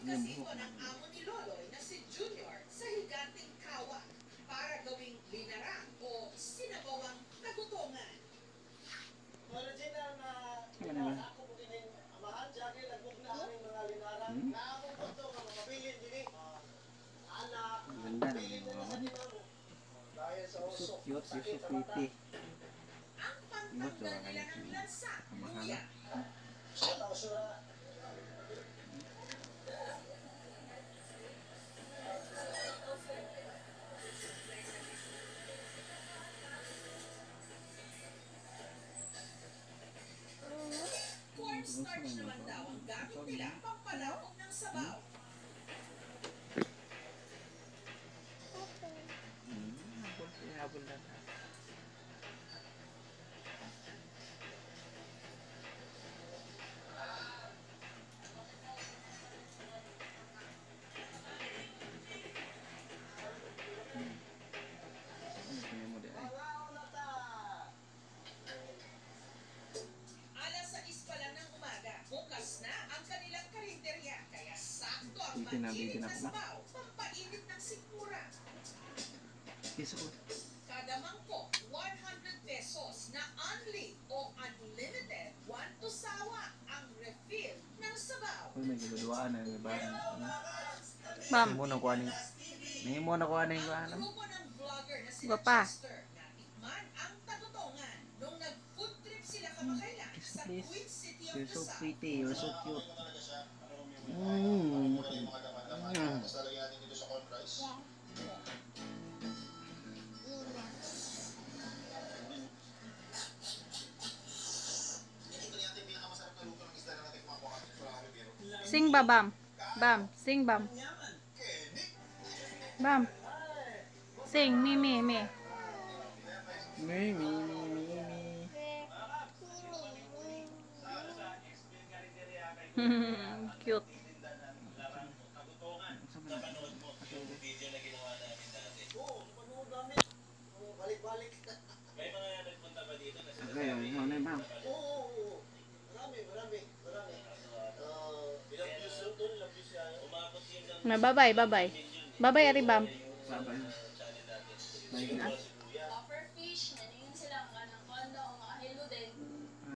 Pagkasiko ng amo ni Loloy na si Junior sa higanting kawa para gawing linarang o sinabawang kagutungan. Original na ako po kinin amahan, jagay lagbog na aming mga linarang na among punto nga mapabilin din anak, mapabilin din sa dinamo. Dahil sa usok, sakit ang mata. Ang pagtanggal nila ng lansa, luya. Sa usura. Cornstarch naman daw ang gamit nila pampalawak ng sabaw. Habol lang. Alas 6 pa lang ng umaga, bukas na ang kanilang karinderya. Kaya sakto ang Bitin na mainit na ako. sabaw, pampainit ng sikmura. Kada mangkok, 100 pesos na only o unlimited, one to sawa ang refill ng sabaw. Uy, may gaduaan na yung iba. Ma'am. May mo na kuha na yung Ang ano. grupo ng vlogger na sila Guwapa. Chester natikman ang tagutongan nung nag-food trip sila kamakailan sa Please. Queen City of You're the so South. pretty, you're so cute. Sing ba, Bam? Bam, sing Bam. Bam. Sing, me. Me. Cute. Balik-balik. May mga nagpunta ba dito na sila? Okay, ano yung bang? Oo. Marami. Ilang views yun doon? Ilang views yan? Umabot yun ng Na, bye-bye. Bye-bye, Ari Bam. Bye-bye. channel natin. Bye.